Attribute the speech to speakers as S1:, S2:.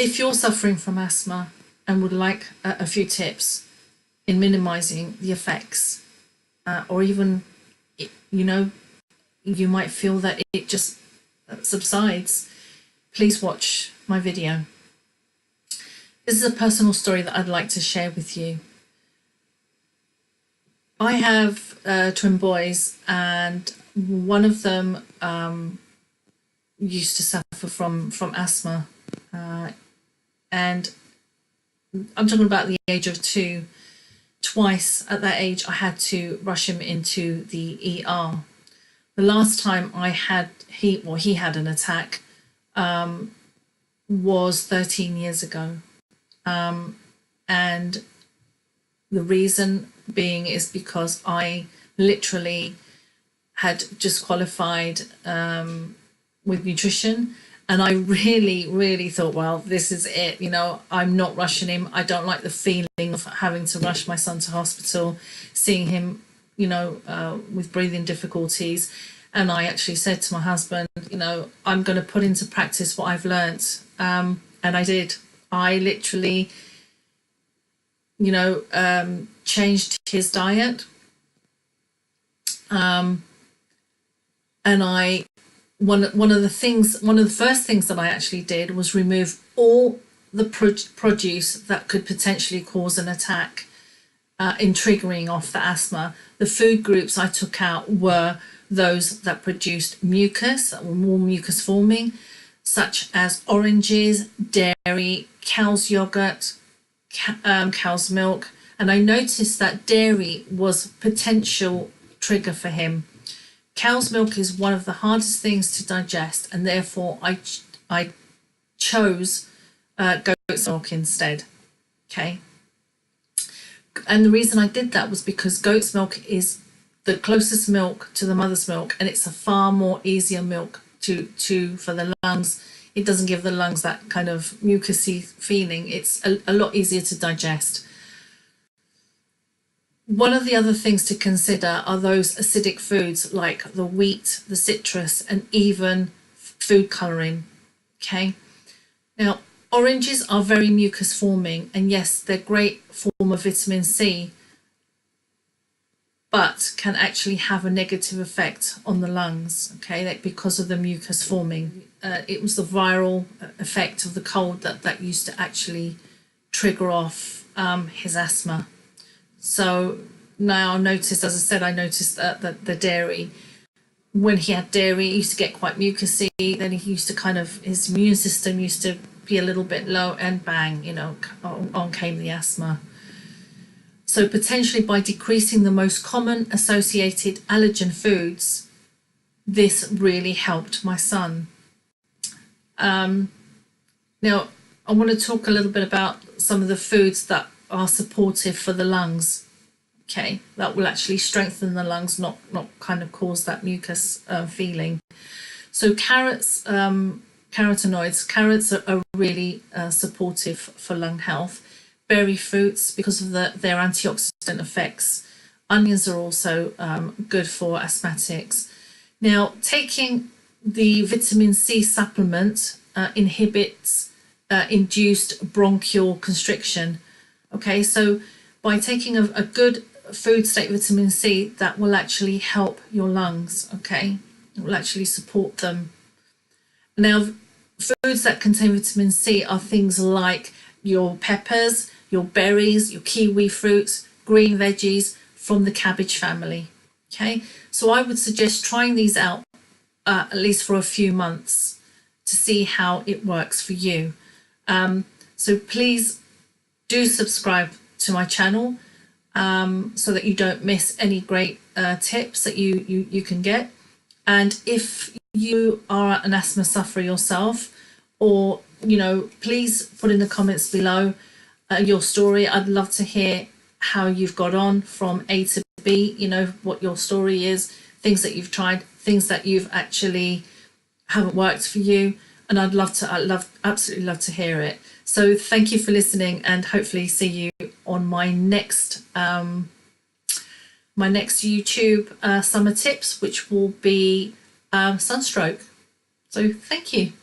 S1: if you're suffering from asthma and would like a few tips in minimizing the effects, or even, you know, you might feel that it just subsides, please watch my video. This is a personal story that I'd like to share with you. I have twin boys, and one of them used to suffer from asthma, and I'm talking about the age of 2. Twice at that age I had to rush him into the ER. The last time he had an attack was 13 years ago, and the reason being is because I literally had just qualified with nutrition, and I really thought, well, this is it, you know, I'm not rushing him. I don't like the feeling of having to rush my son to hospital, seeing him, you know, with breathing difficulties. And I actually said to my husband, you know, I'm going to put into practice what I've learnt, and I did. I literally, you know, changed his diet, and one of the first things that I actually did was remove all the produce that could potentially cause an attack, in triggering off the asthma. The food groups I took out were those that produced mucus, that were more mucus forming, such as oranges, dairy, cow's yogurt, cow's milk. And I noticed that dairy was a potential trigger for him. Cow's milk is one of the hardest things to digest, and therefore I chose goat's milk instead. Okay. And the reason I did that was because goat's milk is the closest milk to the mother's milk, and it's a far more easier milk to for the lungs. It doesn't give the lungs that kind of mucousy feeling. It's a lot easier to digest. One of the other things to consider are those acidic foods like the wheat, the citrus, and even food colouring. Okay. Now, oranges are very mucus forming, and yes, they're great form of vitamin C, but can actually have a negative effect on the lungs, okay, because of the mucus forming. It was the viral effect of the cold that used to actually trigger off his asthma. So now I noticed, as I said, I noticed that the dairy, when he had dairy, he used to get quite mucusy. Then he used to his immune system used to be a little bit low, and bang, you know, on came the asthma. So potentially by decreasing the most common associated allergen foods, this really helped my son. Now, I want to talk a little bit about some of the foods that are supportive for the lungs. Okay, that will actually strengthen the lungs, not kind of cause that mucus feeling. So carrots, carotenoids, carrots are really supportive for lung health. Berry fruits, because of their antioxidant effects. Onions are also good for asthmatics. Now, taking the vitamin C supplement inhibits induced bronchial constriction. Okay, so by taking a good food state vitamin C, that will actually help your lungs. Okay, it will actually support them. Now, foods that contain vitamin C are things like your peppers, your berries, your kiwi fruits, green veggies from the cabbage family. Okay, so I would suggest trying these out at least for a few months to see how it works for you. So please do subscribe to my channel so that you don't miss any great tips that you can get. And if you are an asthma sufferer yourself, or you know, please put in the comments below your story. I'd love to hear how you've got on from A to B, you know, what your story is, things that you've tried, things that you've actually haven't worked for you, and I'd absolutely love to hear it. So thank you for listening, and hopefully see you on my next YouTube summer tips, which will be sunstroke. So thank you.